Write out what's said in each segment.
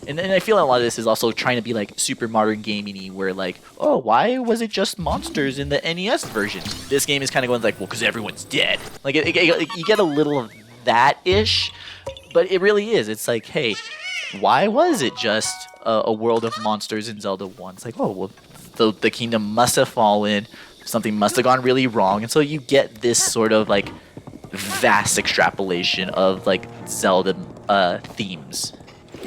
And I feel like a lot of this is also trying to be like super modern gaming-y, where like, oh, why was it just monsters in the NES version? This game is kind of going like, well, because everyone's dead. Like you get a little of that-ish, but it really is. It's like, hey, why was it just a world of monsters in Zelda 1? It's like, oh, well, the kingdom must have fallen, something must have gone really wrong, and so you get this sort of like vast extrapolation of like Zelda themes.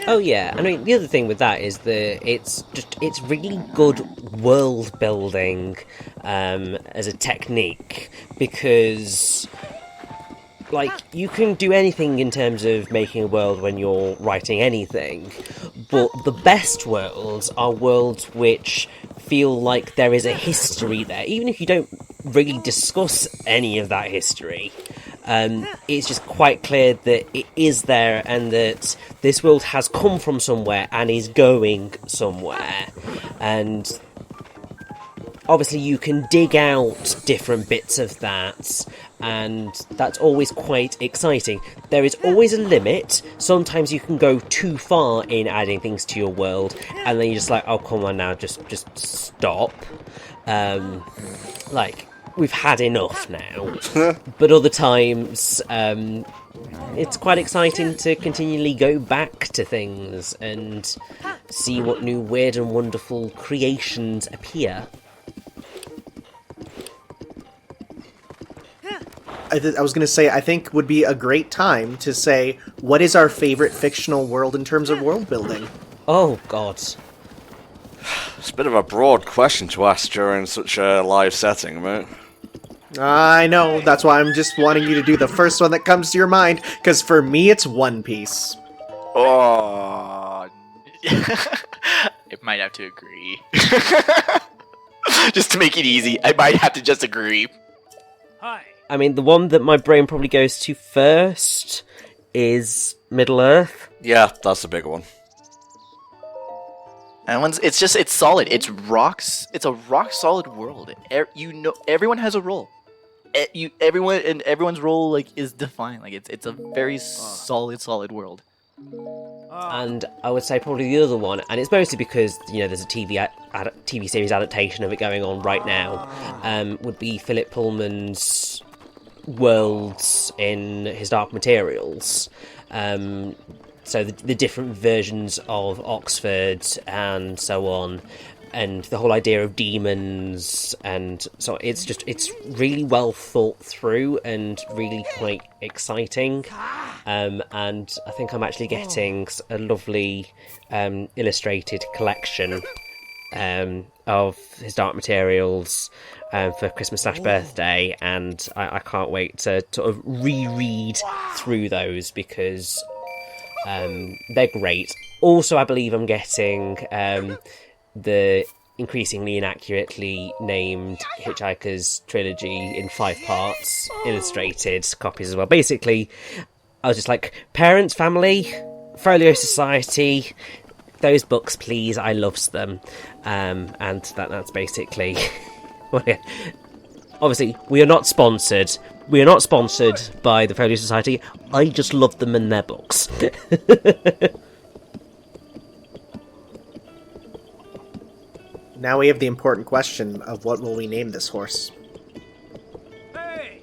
Oh yeah, I mean the other thing with that is that it's really good world building as a technique, because like you can do anything in terms of making a world when you're writing anything, but the best worlds are worlds which feel like there is a history there, even if you don't really discuss any of that history. It's just quite clear that it is there, and that this world has come from somewhere and is going somewhere. And obviously you can dig out different bits of that, and that's always quite exciting. There is always a limit. Sometimes you can go too far in adding things to your world, and then you're just like, oh, come on now, just stop. Like, we've had enough now. But other times, it's quite exciting to continually go back to things and see what new weird and wonderful creations appear. I was going to say, I think would be a great time to say, what is our favorite fictional world in terms of world building? Oh, God. It's a bit of a broad question to ask during such a live setting, mate. I know, that's why I'm just wanting you to do the first one that comes to your mind, because for me it's One Piece. Oh, I might have to agree. Just to make it easy, I might have to just agree. Hi. I mean, the one that my brain probably goes to first is Middle-earth. Yeah, that's a big one. And it's solid. It's a rock solid world. Everyone has a role. Everyone's role like is defined. Like it's a very solid world. And I would say probably the other one, and it's mostly because there's a TV series adaptation of it going on right now. Would be Philip Pullman's worlds in his Dark Materials. So the different versions of Oxford and so on, and the whole idea of demons, and so it's really well thought through and really quite exciting. And I think I'm actually getting a lovely illustrated collection of his Dark Materials for Christmas/birthday, and I can't wait to sort of reread through those, because they're great. Also, I believe I'm getting the increasingly inaccurately named Hitchhiker's Trilogy in 5 parts, illustrated copies as well. Basically, I was just like, parents, family, Folio Society, those books, please, I loves them. And that's basically... well, yeah. Obviously, we are not sponsored. We are not sponsored by the Folio Society. I just love them and their books. Now we have the important question of what will we name this horse? Hey.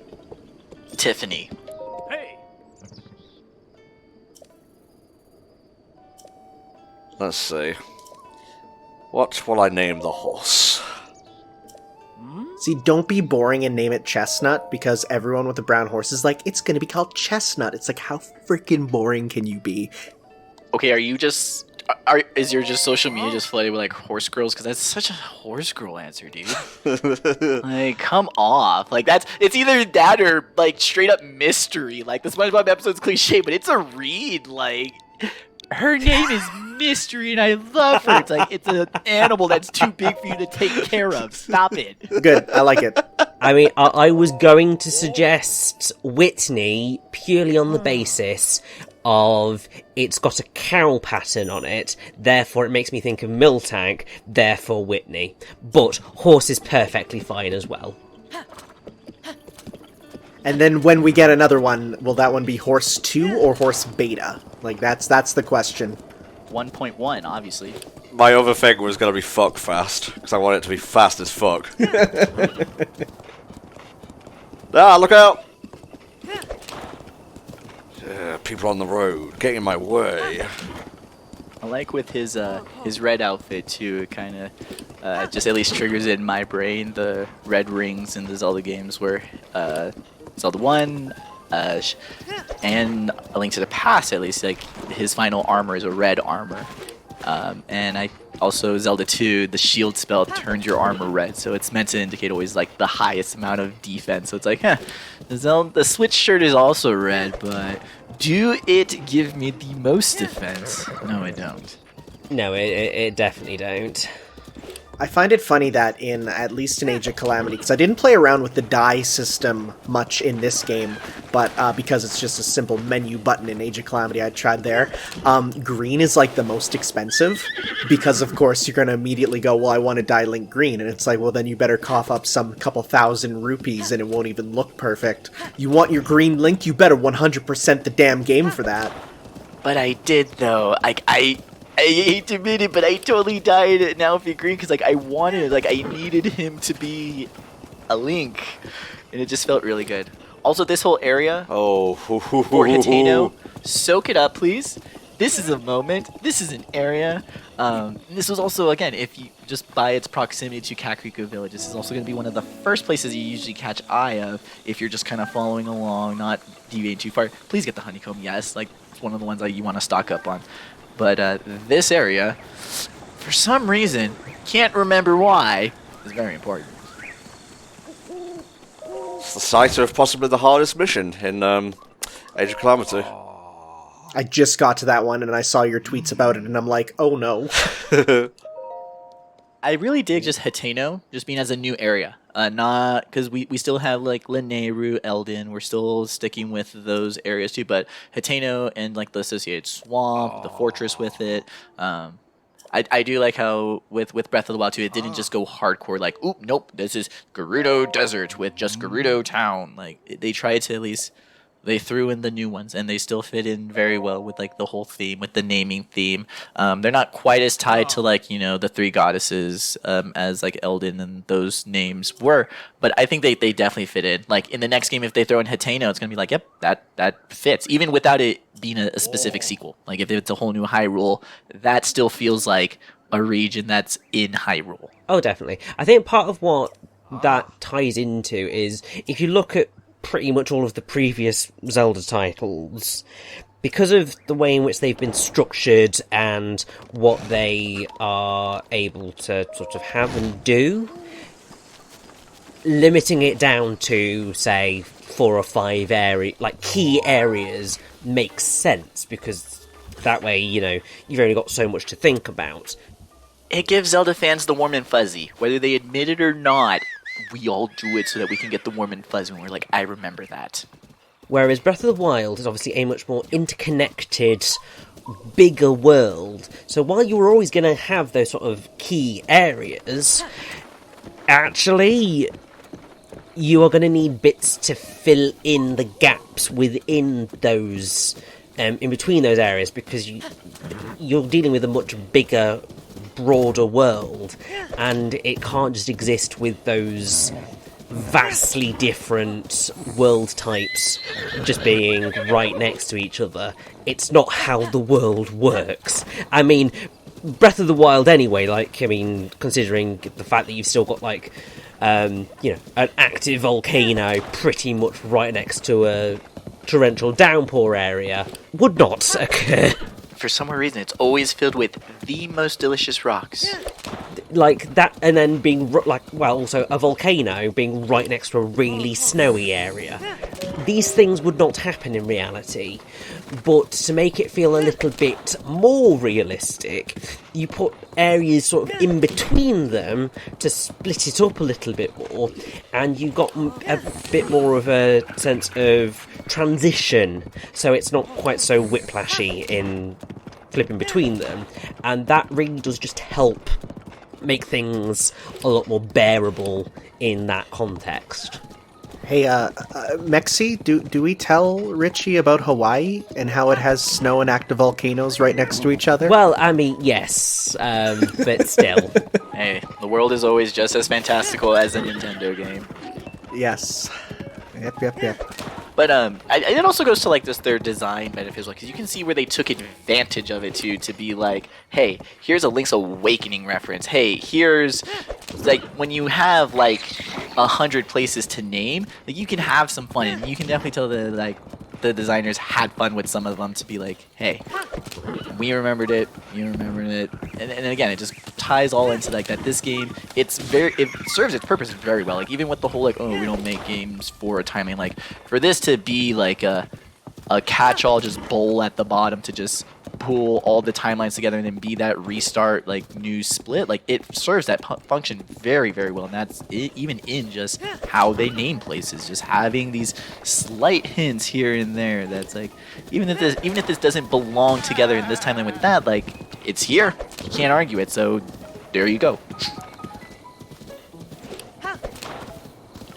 Tiffany. Hey. Let's see. What will I name the horse? See, don't be boring and name it Chestnut, because everyone with a brown horse is like, it's gonna be called Chestnut. It's like, how freaking boring can you be? Okay, is your just social media just flooded with like horse girls? Because that's such a horse girl answer, dude. Like, come off. Like it's either that or like straight up mystery. Like the SpongeBob episode's cliche, but it's a read. Like her name is Mystery, and I love her. It's like it's an animal that's too big for you to take care of. Stop it. Good, I like it. I mean, I was going to suggest Whitney purely on the basis of it's got a cow pattern on it, therefore it makes me think of Miltank, therefore Whitney. But horse is perfectly fine as well. And then when we get another one, will that one be Horse 2 or Horse Beta? Like, that's the question. 1.1, obviously. My other thing was going to be fuck fast, because I want it to be fast as fuck. Look out! People on the road, getting in my way. I like with his red outfit too. It kind of just at least triggers it in my brain the red rings in the Zelda games, where Zelda 1 and A Link to the Past, at least, like his final armor is a red armor, and I also Zelda 2, the shield spell turns your armor red, so it's meant to indicate always like the highest amount of defense. So it's like, the Switch shirt is also red, but do it give me the most defense? No, it don't. No, it definitely don't. I find it funny that at least in Age of Calamity, because I didn't play around with the die system much in this game, but because it's just a simple menu button in Age of Calamity, I tried there. Green is like the most expensive, because of course you're going to immediately go, well, I want to dye Link green, and it's like, well, then you better cough up some couple thousand rupees and it won't even look perfect. You want your green Link, you better 100% the damn game for that. But I did though. I hate to admit it, but I totally dyed it now if you're green, because like I needed him to be a Link, and it just felt really good. Also, this whole area Oh, for Hateno, soak it up, please. This is a moment. This is an area. This was also, again, if you just by its proximity to Kakariko Village, this is also going to be one of the first places you usually catch eye of if you're just kind of following along, not deviating too far. Please get the honeycomb. Yes, like it's one of the ones that you want to stock up on. But this area, for some reason, can't remember why, is very important. it's the site of possibly the hardest mission in Age of Calamity. I just got to that one and I saw your tweets about it and I'm like, oh no. I really dig just Hateno, just being as a new area. Not because we still have like Lineru, Eldin. We're still sticking with those areas too. But Hateno and like the associated swamp, the fortress with it. I do like how with Breath of the Wild 2, it didn't just go hardcore like, oop, nope, this is Gerudo Desert with just Gerudo Town. Like they tried to at least. They threw in the new ones, and they still fit in very well with like the whole theme, with the naming theme. They're not quite as tied to like the three goddesses as like Eldin and those names were, but I think they definitely fit in. Like in the next game, if they throw in Hateno, it's gonna be like, yep, that fits, even without it being a specific sequel. Like if it's a whole new Hyrule, that still feels like a region that's in Hyrule. Oh, definitely. I think part of what that ties into is if you look at pretty much all of the previous Zelda titles, because of the way in which they've been structured and what they are able to sort of have and do, limiting it down to, say, 4 or 5 key areas makes sense, because that way, you've only got so much to think about. It gives Zelda fans the warm and fuzzy, whether they admit it or not. We all do it so that we can get the warm and fuzzy when we're like, I remember that. Whereas Breath of the Wild is obviously a much more interconnected, bigger world. So while you were always going to have those sort of key areas, actually, you are going to need bits to fill in the gaps within those, in between those areas, because you're dealing with a much bigger, broader world, and it can't just exist with those vastly different world types just being right next to each other. It's not how the world works. I mean, Breath of the Wild anyway, considering the fact that you've still got an active volcano pretty much right next to a torrential downpour area, would not occur. For some reason, it's always filled with the most delicious rocks. Like that, and then being also a volcano being right next to a really snowy area. These things would not happen in reality, but to make it feel a little bit more realistic, you put areas sort of in between them to split it up a little bit more, and you got a bit more of a sense of transition, so it's not quite so whiplashy in flipping between them, and that really does just help make things a lot more bearable in that context. Hey, Mexi, do we tell Richie about Hawaii and how it has snow and active volcanoes right next to each other? Well, I mean, yes, but still. Hey, the world is always just as fantastical as a Nintendo game. Yes. Yep. But it also goes to like this their design metaphysical, because you can see where they took advantage of it too, to be like, hey, here's a Link's Awakening reference. Hey, here's like when you have like 100 places to name, like you can have some fun, and you can definitely tell the designers had fun with some of them to be like, hey, we remembered it, you remembered it, and again, it just ties all into like that. This game, it serves its purpose very well. Like even with the whole like, oh, we don't make games for a timing, like for this to be like a catch-all just bowl at the bottom to just pull all the timelines together and then be that restart like new split, like it serves that function very, very well. And that's it, even in just how they name places, just having these slight hints here and there. That's like, even if this doesn't belong together in this timeline with that, like it's here, you can't argue it. So there you go.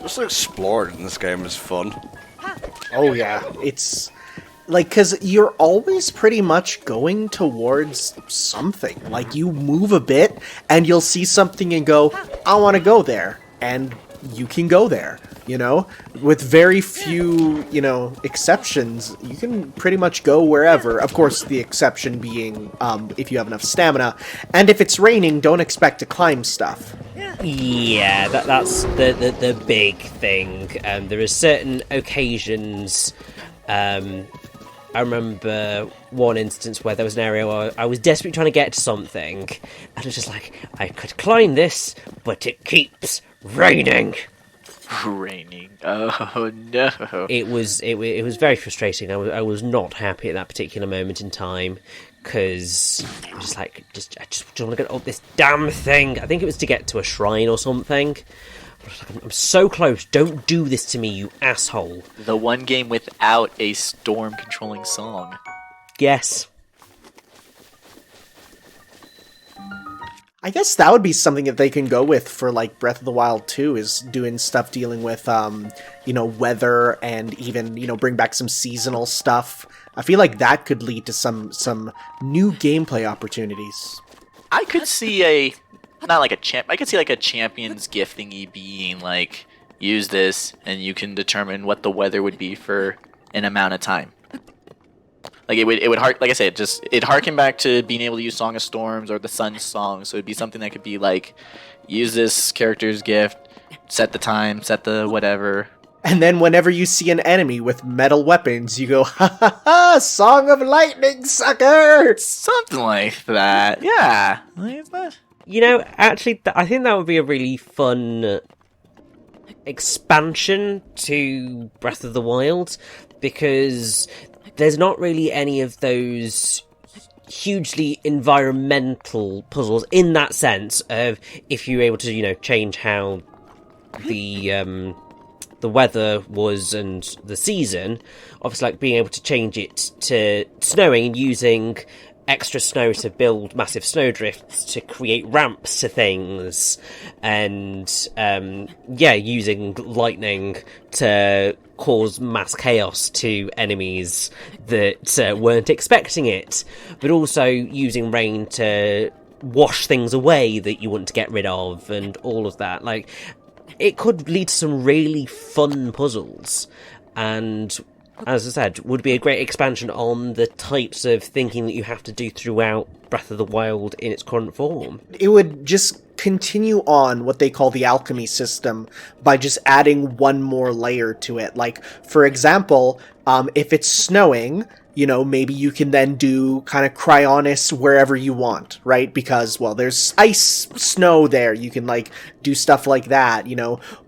Just exploring in this game is fun. Oh yeah, it's like, because you're always pretty much going towards something. Like, you move a bit, and you'll see something and go, I want to go there. And you can go there, you know? With very few, exceptions, you can pretty much go wherever. Of course, the exception being if you have enough stamina. And if it's raining, don't expect to climb stuff. Yeah, that's the big thing. There are certain occasions. I remember one instance where there was an area where I was desperately trying to get to something, and I was just like, I could climb this, but it keeps raining. Raining. Oh no. It was very frustrating. I was not happy at that particular moment in time, because I was just like, I just want to get up this damn thing. I think it was to get to a shrine or something. I'm so close. Don't do this to me, you asshole. The one game without a storm controlling song. Yes. I guess that would be something that they can go with for, like, Breath of the Wild 2, is doing stuff dealing with, weather, and even, bring back some seasonal stuff. I feel like that could lead to some new gameplay opportunities. I could see I could see like a champion's gift thingy being like, use this and you can determine what the weather would be for an amount of time. Like it would like I said, it'd harken back to being able to use Song of Storms or the Sun Song. So it'd be something that could be like, use this character's gift, set the time, set the whatever. And then whenever you see an enemy with metal weapons, you go, ha ha ha, Song of Lightning, sucker! Something like that. Yeah. Like that. Actually, I think that would be a really fun expansion to Breath of the Wild, because there's not really any of those hugely environmental puzzles in that sense of if you're able to, change how the weather was and the season. Obviously, like being able to change it to snowing and using extra snow to build massive snowdrifts to create ramps to things, and using lightning to cause mass chaos to enemies that weren't expecting it, but also using rain to wash things away that you want to get rid of, and all of that. Like, it could lead to some really fun puzzles, and as I said, would be a great expansion on the types of thinking that you have to do throughout Breath of the Wild in its current form. It would just continue on what they call the alchemy system by just adding one more layer to it. Like, for example, if it's snowing, maybe you can then do kind of cryonis wherever you want, right? Because, well, there's ice, snow there. You can, like, do stuff like that,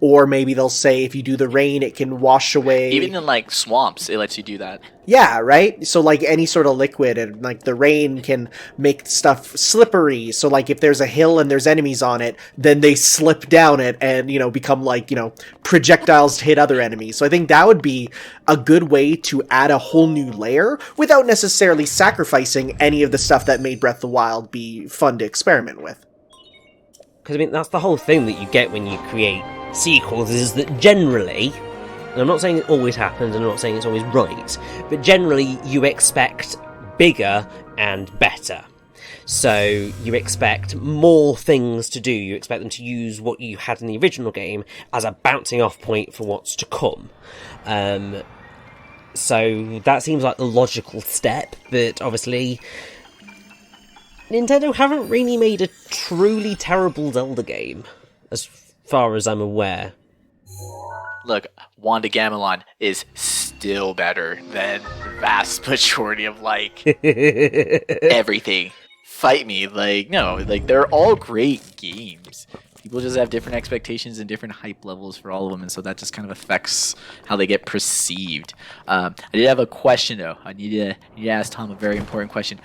Or maybe they'll say if you do the rain, it can wash away. Even in, like, swamps, it lets you do that. Yeah, right? So, like, any sort of liquid, and, like, the rain can make stuff slippery. So, like, if there's a hill and there's enemies on it, then they slip down it and, become, like, projectiles to hit other enemies. So I think that would be a good way to add a whole new layer without necessarily sacrificing any of the stuff that made Breath of the Wild be fun to experiment with. Because, that's the whole thing that you get when you create sequels, is that generally And I'm not saying it always happens, and I'm not saying it's always right, but generally you expect bigger and better. So you expect more things to do, you expect them to use what you had in the original game as a bouncing off point for what's to come. So that seems like the logical step, but obviously Nintendo haven't really made a truly terrible Zelda game, as far as I'm aware. Look, Wanda Gamelon is still better than the vast majority of, like, everything. Fight me. Like, no, like, they're all great games. People just have different expectations and different hype levels for all of them, and so that just kind of affects how they get perceived. I did have a question, though. I need to ask Tom a very important question.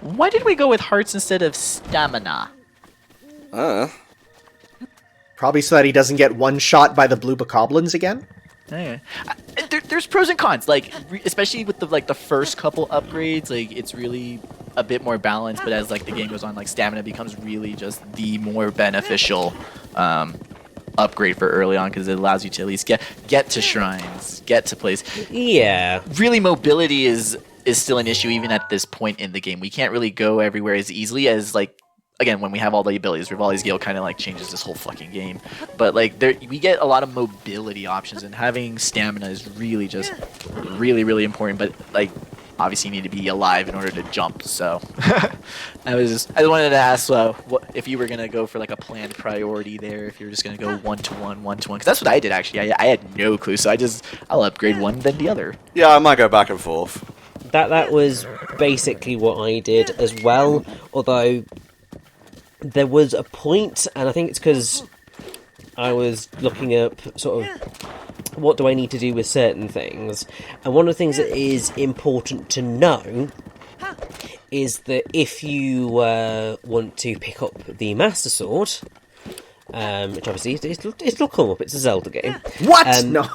Why did we go with hearts instead of stamina? Probably so that he doesn't get one shot by the blue bokoblins again. Okay. There's pros and cons, like especially with the first couple upgrades, like it's really a bit more balanced. But as like the game goes on, like stamina becomes really just the more beneficial upgrade for early on because it allows you to at least get to shrines, get to places. Yeah. Really, mobility is still an issue even at this point in the game. We can't really go everywhere as easily as like. Again, when we have all the abilities, Rivali's Gale kind of like changes this whole fucking game. But like, we get a lot of mobility options, and having stamina is really just really, really important. But like, obviously, you need to be alive in order to jump. So, I wanted to ask what if you were gonna go for like a planned priority there, if you were just gonna go 1-to-1, 1-to-1, because that's what I did actually. I had no clue, so I'll upgrade one then the other. Yeah, I might go back and forth. That was basically what I did as well, although there was a point, and I think it's because I was looking up sort of what do I need to do with certain things, and one of the things that is important to know is that if you want to pick up the Master Sword, which obviously it'll come up, it's a Zelda game. What? No.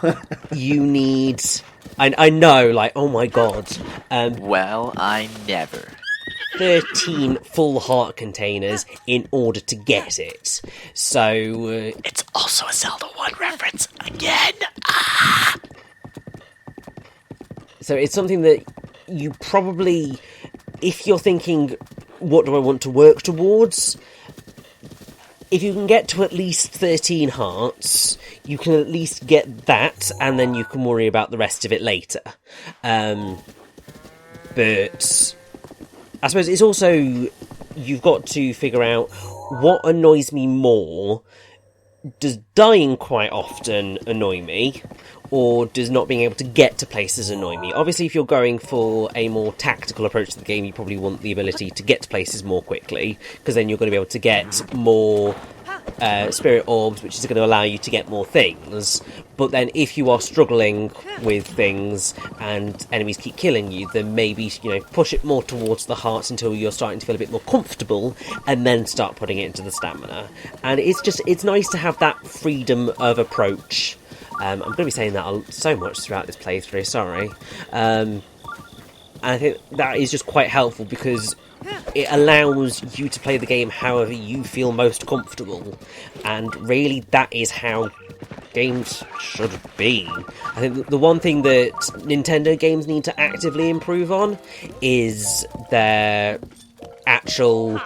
You need... I know, like, oh my god. Well, I never. 13 full heart containers in order to get it. So... it's also a Zelda 1 reference again! So it's something that you probably... If you're thinking, what do I want to work towards? If you can get to at least 13 hearts, you can at least get that, and then you can worry about the rest of it later. But... I suppose it's also, you've got to figure out what annoys me more. Does dying quite often annoy me? Or does not being able to get to places annoy me? Obviously, if you're going for a more tactical approach to the game, you probably want the ability to get to places more quickly, because then you're going to be able to get more spirit orbs, which is going to allow you to get more things. But then if you are struggling with things and enemies keep killing you, then maybe, push it more towards the hearts until you're starting to feel a bit more comfortable, and then start putting it into the stamina. And it's nice to have that freedom of approach. I'm going to be saying that so much throughout this playthrough, sorry. And I think that is just quite helpful because it allows you to play the game however you feel most comfortable. And really, that is how games should be. I think the one thing that Nintendo games need to actively improve on is their actual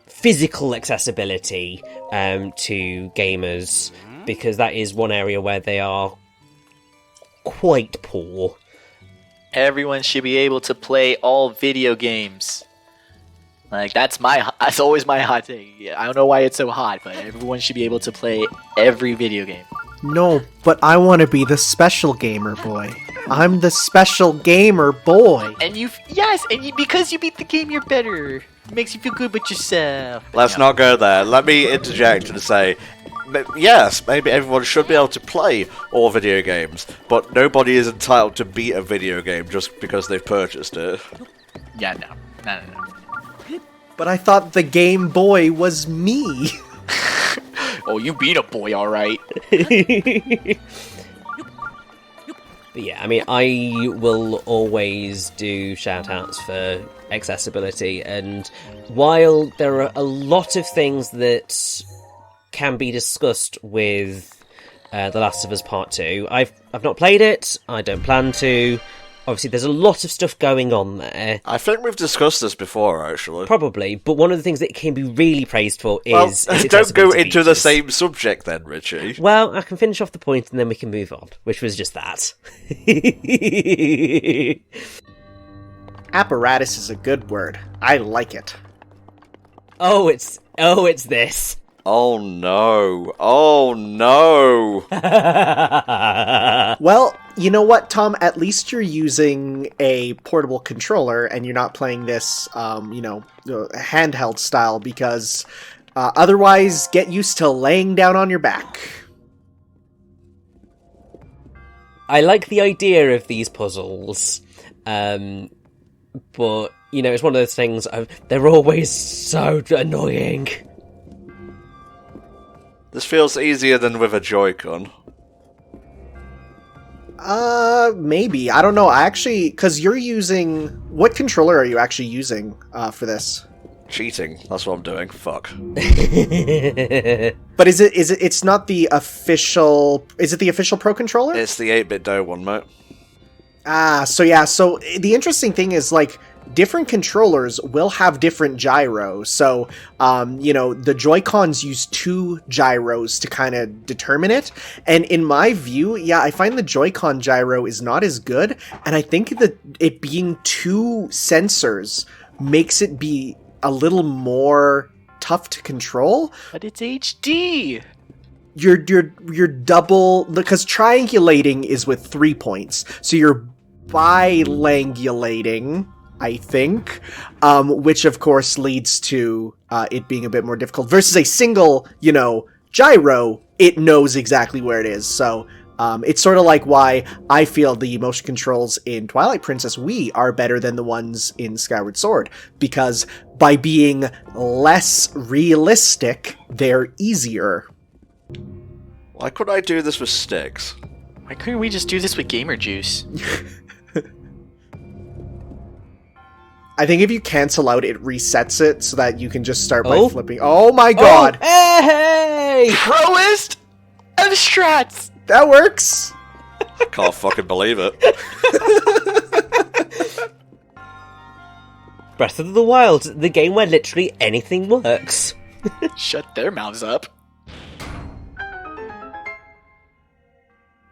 physical accessibility to gamers, because that is one area where they are quite poor. Everyone should be able to play all video games. Like, that's always my hot take. I don't know why it's so hot, but everyone should be able to play every video game. No, but I want to be the special gamer boy. I'm the special gamer boy. And because you beat the game, you're better. It makes you feel good with yourself. Let's not go there. Let me interject and say, yes, maybe everyone should be able to play all video games, but nobody is entitled to beat a video game just because they've purchased it. Yeah, no. But I thought the Game Boy was me. Oh, you beat a boy, alright. But yeah, I mean, I will always do shout-outs for accessibility, and while there are a lot of things that can be discussed with The Last of Us Part 2. I've not played it, I don't plan to. Obviously, there's a lot of stuff going on there. I think we've discussed this before, actually. Probably, but one of the things that it can be really praised for is... Well, its don't go accessibility into the features. same subject then, Richie. Well, I can finish off the point and then we can move on, which was just that. Apparatus is a good word. I like it. it's this. Oh no. Oh no. Well, you know what, Tom? At least you're using a portable controller and you're not playing this, handheld style, because otherwise, get used to laying down on your back. I like the idea of these puzzles, but, it's one of those things, they're always so annoying. This feels easier than with a Joy-Con. Maybe. I don't know. I actually, because you're using... What controller are you actually using for this? Cheating. That's what I'm doing. Fuck. But it's not the official... Is it the official Pro controller? It's the 8-bit Do one, mate. So the interesting thing is, like, different controllers will have different gyros. So, the Joy-Cons use 2 gyros to kind of determine it. And in my view, I find the Joy-Con gyro is not as good. And I think that it being 2 sensors makes it be a little more tough to control. But it's HD! You're double... Because triangulating is with 3 points. So you're bilangulating, I think, which of course leads to it being a bit more difficult. Versus a single, gyro, it knows exactly where it is. So it's sort of like why I feel the motion controls in Twilight Princess Wii are better than the ones in Skyward Sword. Because by being less realistic, they're easier. Why couldn't I do this with sticks? Why couldn't we just do this with Gamer Juice? I think if you cancel out, it resets it so that you can just start by flipping. Oh my god! Oh, hey! Proest of strats! That works! I can't fucking believe it. Breath of the Wild, the game where literally anything works. Shut their mouths up.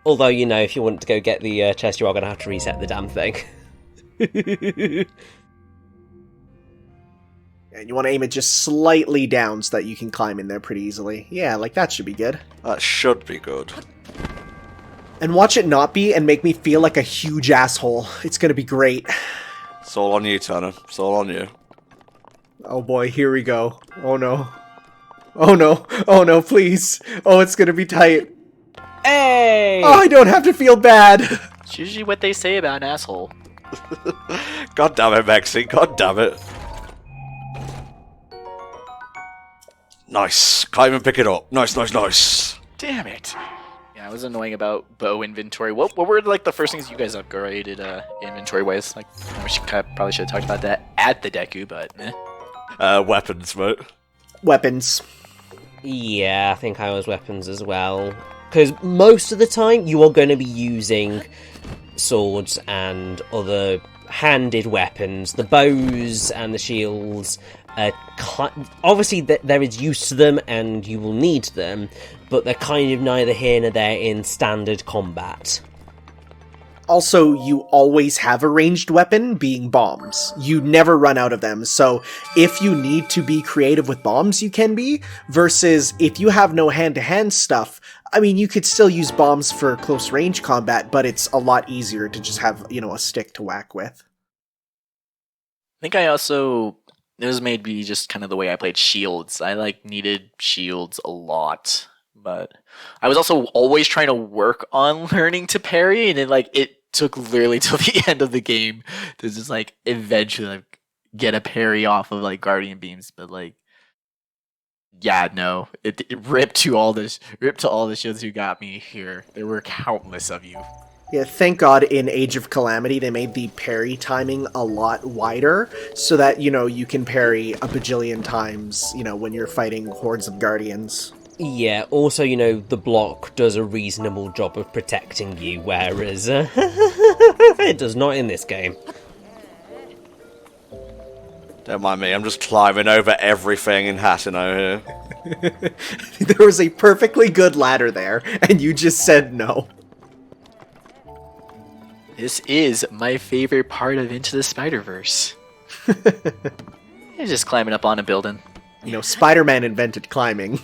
Although, if you want to go get the chest, you are going to have to reset the damn thing. And you want to aim it just slightly down so that you can climb in there pretty easily. Yeah, like that should be good. That should be good. And watch it not be and make me feel like a huge asshole. It's gonna be great. It's all on you, Tanner. It's all on you. Oh boy, here we go. Oh no. Oh no. Oh no, please. Oh, it's gonna be tight. Hey! Oh, I don't have to feel bad. It's usually what they say about an asshole. God damn it, Maxie. God damn it. Nice. Climb and pick it up. Nice, nice, nice. Damn it. Yeah, it was annoying about bow inventory. What were like the first things you guys upgraded inventory-wise? Like, I wish probably should have talked about that at the Deku, but Weapons, mate. Weapons. Yeah, I think I was weapons as well. Because most of the time, you are going to be using swords and other handed weapons. The bows and the shields, obviously there is use to them and you will need them, but they're kind of neither here nor there in standard combat. Also, you always have a ranged weapon, being bombs. You never run out of them, so if you need to be creative with bombs, you can be, versus if you have no hand-to-hand stuff, I mean, you could still use bombs for close-range combat, but it's a lot easier to just have, a stick to whack with. I think I also... It was maybe just kind of the way I played shields. I, needed shields a lot. But I was also always trying to work on learning to parry, and it took literally till the end of the game to just, eventually, get a parry off of, Guardian Beams. But, yeah, no. It ripped to all the shields who got me here. There were countless of you. Yeah, thank God in Age of Calamity they made the parry timing a lot wider so that, you can parry a bajillion times, when you're fighting hordes of guardians. Yeah, also, the block does a reasonable job of protecting you, whereas it does not in this game. Don't mind me, I'm just climbing over everything in Hateno here. There was a perfectly good ladder there, and you just said no. This is my favorite part of Into the Spider-Verse. It's just climbing up on a building. Spider-Man invented climbing.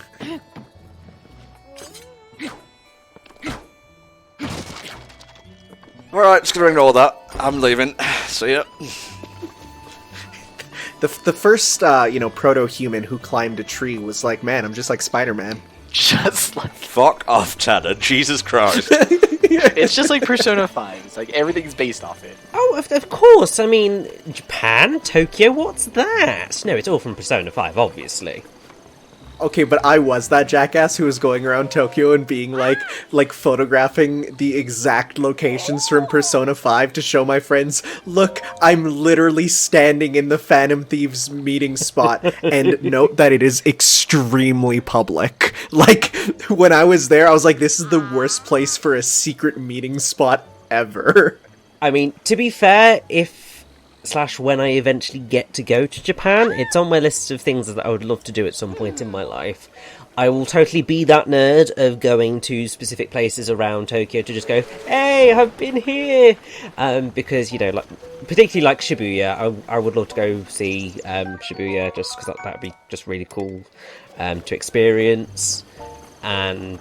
Alright, just gonna ignore that. I'm leaving. See ya. The first, proto-human who climbed a tree was like, man, I'm just like Spider-Man. Just like... Fuck off, Tanner. Jesus Christ. It's just like Persona 5. It's like everything's based off it. Oh, of course. I mean, Japan? Tokyo? What's that? No, it's all from Persona 5, obviously. Okay, but I was that jackass who was going around Tokyo and being like photographing the exact locations from Persona 5 to show my friends, look, I'm literally standing in the Phantom Thieves meeting spot, and note that it is extremely public. Like, when I was there, I was like, this is the worst place for a secret meeting spot ever. I mean, to be fair, when I eventually get to go to Japan, it's on my list of things that I would love to do at some point in my life. I will totally be that nerd of going to specific places around Tokyo to just go, hey, I've been here! Because, particularly like Shibuya, I would love to go see Shibuya, just because that would be just really cool to experience. And...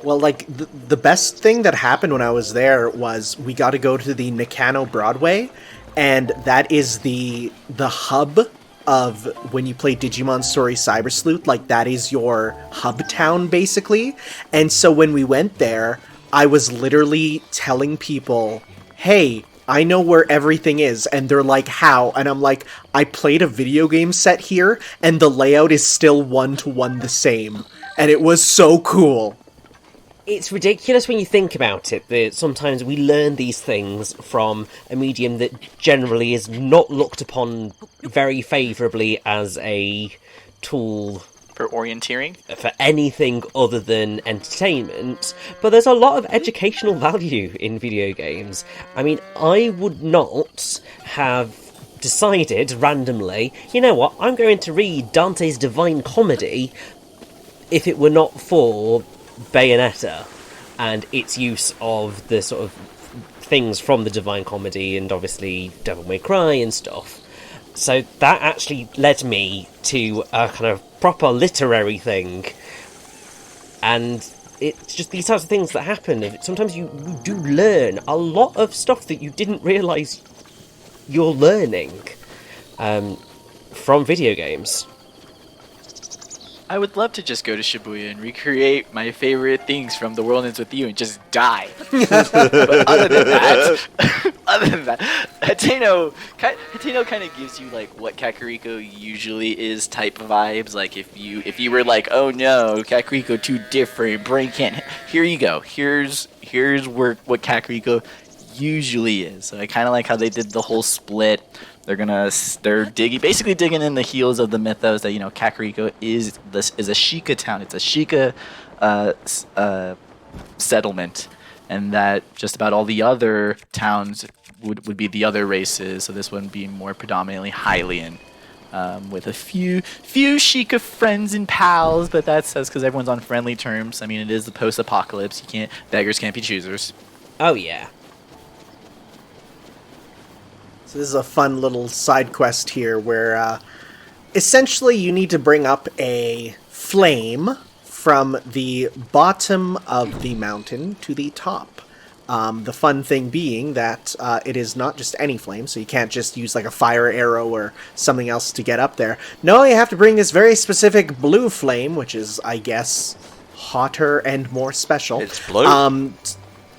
Well, like, the best thing that happened when I was there was we got to go to the Nakano Broadway, and that is the hub of when you play Digimon Story Cyber Sleuth. Like, that is your hub town, basically. And so when we went there, I was literally telling people, hey, I know where everything is. And they're like, how? And I'm like, I played a video game set here, and the layout is still one-to-one the same. And it was so cool. It's ridiculous when you think about it, that sometimes we learn these things from a medium that generally is not looked upon very favourably as a tool For orienteering? for anything other than entertainment, but there's a lot of educational value in video games. I mean, I would not have decided randomly, you know what, I'm going to read Dante's Divine Comedy if it were not for Bayonetta and its use of the sort of things from the Divine Comedy and obviously Devil May Cry and stuff. So that actually led me to a kind of proper literary thing, and it's just these types of things that happen. Sometimes you do learn a lot of stuff that you didn't realise you're learning from video games. I would love to just go to Shibuya and recreate my favorite things from The World Ends With You and just die. But other than that, Hateno kind of gives you like what Kakariko usually is type of vibes. Like if you were like, oh no, Kakariko too different, brain can't. Here you go. Here's what Kakariko usually is. So I kind of like how they did the whole split. They're basically digging in the heels of the mythos that Kakariko is a Sheikah town. It's a Sheikah settlement, and that just about all the other towns would be the other races. So this one being more predominantly Hylian, with a few Sheikah friends and pals, but that's because everyone's on friendly terms. I mean, it is the post-apocalypse. Beggars can't be choosers. Oh yeah. So this is a fun little side quest here where essentially you need to bring up a flame from the bottom of the mountain to the top. The fun thing being that it is not just any flame, so you can't just use like a fire arrow or something else to get up there. No, you have to bring this very specific blue flame, which is, I guess, hotter and more special. It's blue?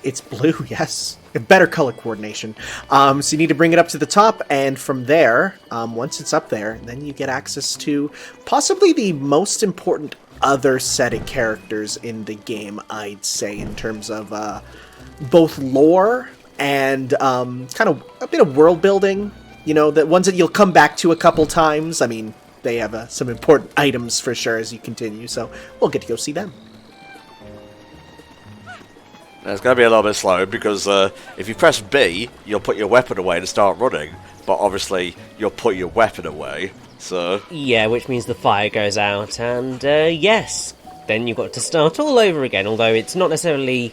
It's blue, yes. Better color coordination. So you need to bring it up to the top, and from there, once it's up there, then you get access to possibly the most important other set of characters in the game, I'd say, in terms of both lore and kind of a bit of world building. The ones that you'll come back to a couple times. I mean, they have some important items for sure as you continue, so we'll get to go see them. It's going to be a little bit slow because if you press B, you'll put your weapon away to start running, but obviously you'll put your weapon away, so... Yeah, which means the fire goes out, and yes, then you've got to start all over again, although it's not necessarily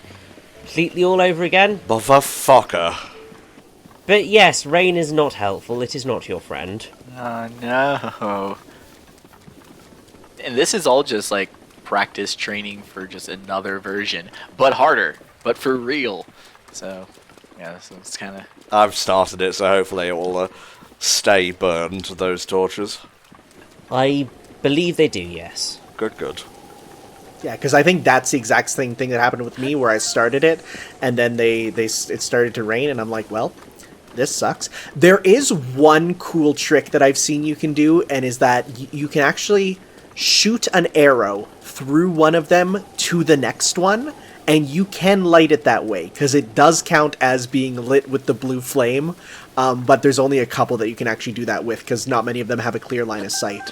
completely all over again. Motherfucker. But yes, rain is not helpful, it is not your friend. Oh no. And this is all just like practice training for just another version, but harder, but for real. So, yeah, so it's kind of... I've started it, so hopefully it will stay burned, those torches. I believe they do, yes. Good. Yeah, because I think that's the exact same thing that happened with me, where I started it, and then it started to rain, and I'm like, well, this sucks. There is one cool trick that I've seen you can do, and is that you can actually shoot an arrow through one of them to the next one, and you can light it that way, because it does count as being lit with the blue flame, but there's only a couple that you can actually do that with, because not many of them have a clear line of sight.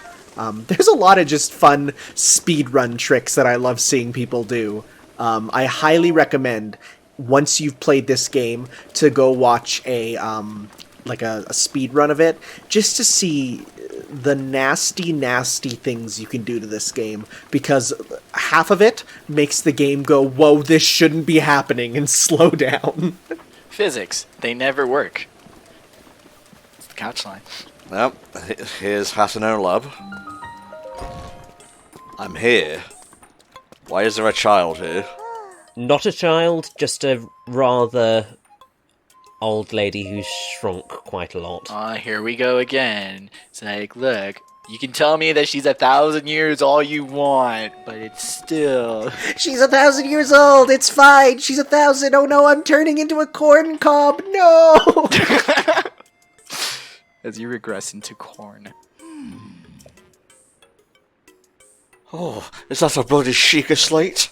There's a lot of just fun speedrun tricks that I love seeing people do. I highly recommend, once you've played this game, to go watch a speed run of it, just to see the nasty things you can do to this game, because half of it makes the game go, whoa, this shouldn't be happening, and slow down. Physics, they never work. It's the couch line. Well, here's Hateno Lab. I'm here. Why is there a child here? Not a child, just a rather old lady who's shrunk quite a lot. Here we go again. It's like, look, you can tell me that she's 1,000 years all you want, but it's still... She's 1,000 years old, it's fine, she's 1,000, oh no, I'm turning into a corn cob, no! As you regress into corn. Oh, is that a bloody Sheikah slate?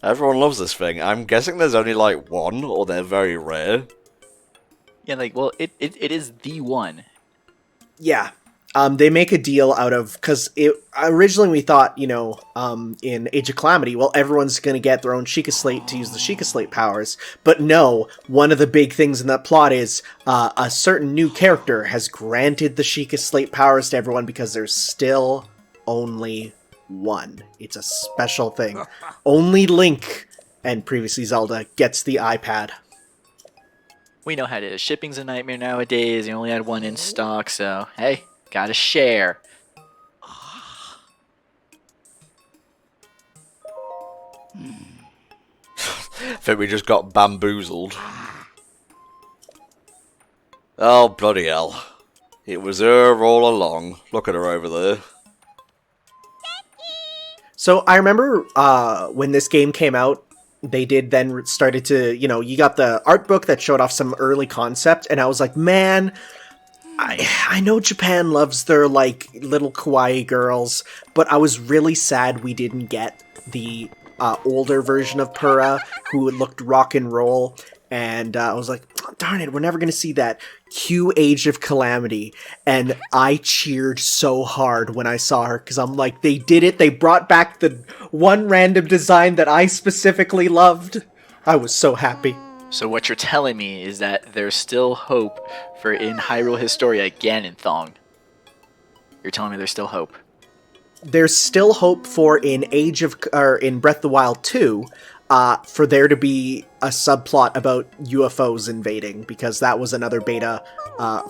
Everyone loves this thing. I'm guessing there's only like one, or they're very rare. Yeah, like, well, it is the one. Yeah. They make a deal out of, because originally we thought, in Age of Calamity, well, everyone's going to get their own Sheikah slate to use the Sheikah slate powers. But no, one of the big things in that plot is a certain new character has granted the Sheikah slate powers to everyone because there's still only one. It's a special thing. Only Link, and previously Zelda, gets the iPad. We know how it is. Shipping's a nightmare nowadays. You only had one in stock, so hey, gotta share. I think we just got bamboozled. Oh, bloody hell. It was her all along. Look at her over there. So I remember when this game came out, they did then started to, you got the art book that showed off some early concept, and I was like, man, I know Japan loves their, little kawaii girls, but I was really sad we didn't get the older version of Purah, who looked rock and roll, and I was like, oh, darn it, we're never going to see that. Cue Age of Calamity, and I cheered so hard when I saw her, because I'm like, they did it, they brought back the one random design that I specifically loved. I was so happy. So what you're telling me is that there's still hope for in Hyrule Historia Ganonthong. You're telling me there's still hope. There's still hope for in Breath of the Wild 2, for there to be a subplot about UFOs invading, because that was another beta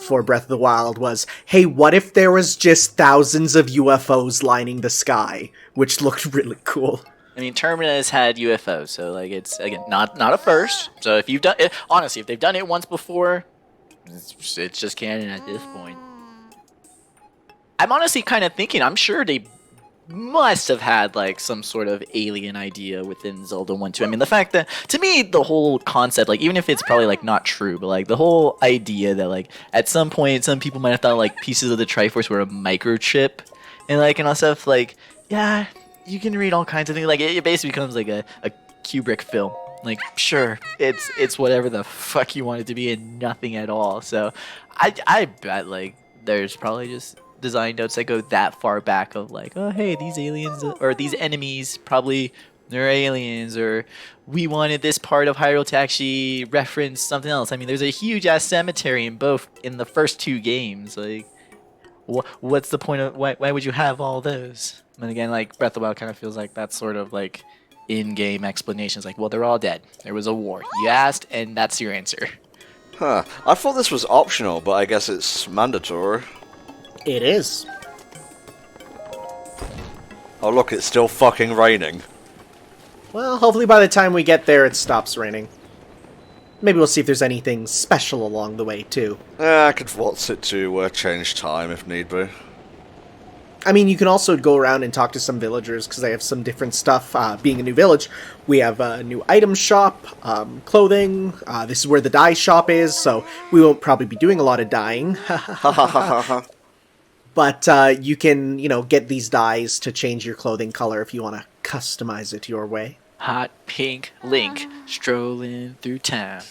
for Breath of the Wild was, hey, what if there was just thousands of UFOs lining the sky, which looked really cool. I mean, Terminus had UFOs, so it's again not a first. So if you've done it, honestly, if they've done it once before, it's just canon at this point. I'm honestly kind of thinking, I'm sure they must have had some sort of alien idea within Zelda 1 2. I mean, the fact that, to me, the whole concept, even if it's probably not true, but the whole idea that at some point some people might have thought pieces of the Triforce were a microchip and and all stuff, yeah, you can read all kinds of things. It basically becomes a Kubrick film. Sure, it's whatever the fuck you want it to be and nothing at all. So I bet there's probably just design notes that go that far back of like, oh hey, these aliens or these enemies probably they're aliens, or we wanted this part of Hyrule to actually reference something else. I mean, there's a huge ass cemetery in the first 2 games. Like, what's the point of why would you have all those? And again, like Breath of the Wild kind of feels like that's sort of like in-game explanations. Like, well, they're all dead. There was a war. You asked, and that's your answer. Huh. I thought this was optional, but I guess it's mandatory. It is. Oh look, it's still fucking raining. Well, hopefully by the time we get there, it stops raining. Maybe we'll see if there's anything special along the way, too. I could watch it to change time if need be. I mean, you can also go around and talk to some villagers, because they have some different stuff. Being a new village, we have a new item shop, clothing. This is where the dye shop is, so we won't probably be doing a lot of dyeing. But you can, get these dyes to change your clothing color if you want to customize it your way. Hot pink Link strolling through town.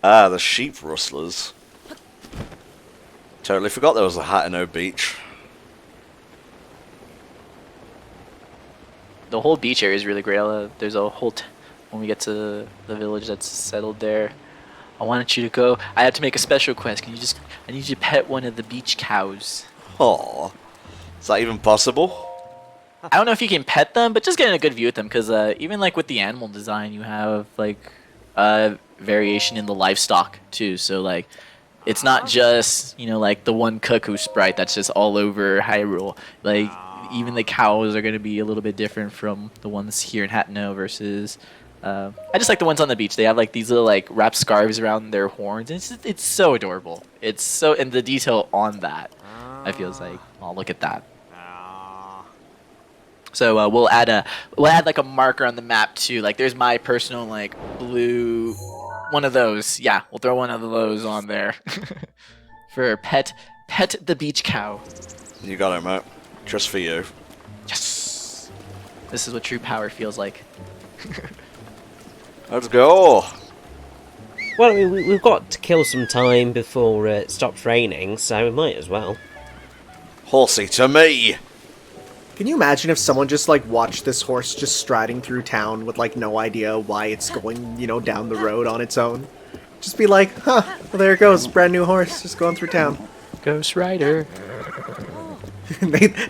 The sheep rustlers. Totally forgot there was a Hateno Beach. The whole beach area is really great. There's a whole when we get to the village that's settled there. I wanted you to go. I have to make a special request. I need you to pet one of the beach cows. Aw. Is that even possible? I don't know if you can pet them, but just getting a good view at them, because even like with the animal design, you have like variation in the livestock too. So like, it's not just like the one cuckoo sprite that's just all over Hyrule. Like even the cows are going to be a little bit different from the ones here in Hateno versus. I just like the ones on the beach. They have like these little like wrapped scarves around their horns. And it's so adorable. It's so, and the detail on that, I feels like, oh, look at that. So we'll add like a marker on the map too. Like there's my personal like blue one of those. Yeah, we'll throw one of those on there for pet the beach cow. You got it, mate. Just for you. Yes. This is what true power feels like. Let's go. Well, I mean, we've got to kill some time before it stops raining, so we might as well. Horsey to me. Can you imagine if someone just, watched this horse just striding through town with, no idea why it's going, down the road on its own? Just be like, huh, well, there it goes, brand new horse, just going through town. Ghost Rider.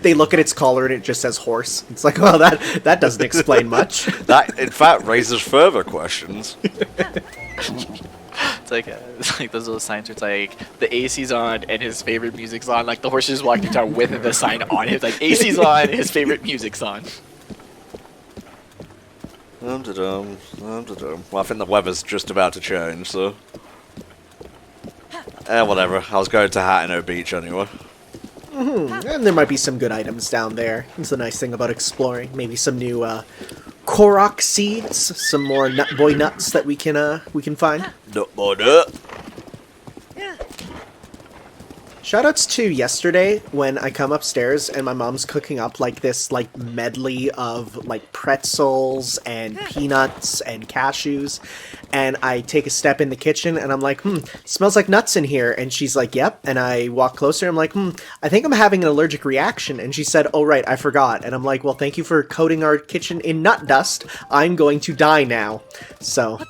They look at its collar and it just says horse. It's like, well, that doesn't explain much. That, in fact, raises further questions. It's like those little signs where it's like the AC's on and his favorite music's on. Like the horse is walking through town with the sign on it. It's like AC's on, his favorite music's on. Well, I think the weather's just about to change, so. Whatever. I was going to Hateno Beach anyway. And there might be some good items down there. It's the nice thing about exploring. Maybe some new Korok seeds, some more nut boy nuts that we can find. Nut boy nut. Shoutouts to yesterday when I come upstairs and my mom's cooking up this medley of pretzels and peanuts and cashews, and I take a step in the kitchen and I'm like, smells like nuts in here, and she's like, yep, and I walk closer, I'm like, I think I'm having an allergic reaction, and she said, oh right, I forgot, and I'm like, well, thank you for coating our kitchen in nut dust, I'm going to die now. So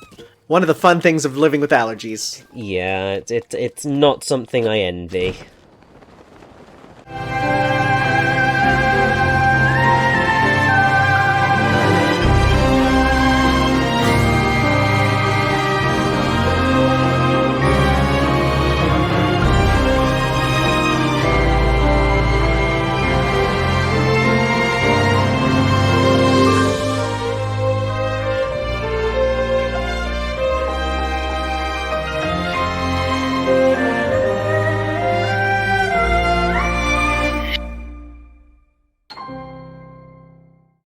one of the fun things of living with allergies. Yeah, it's not something I envy.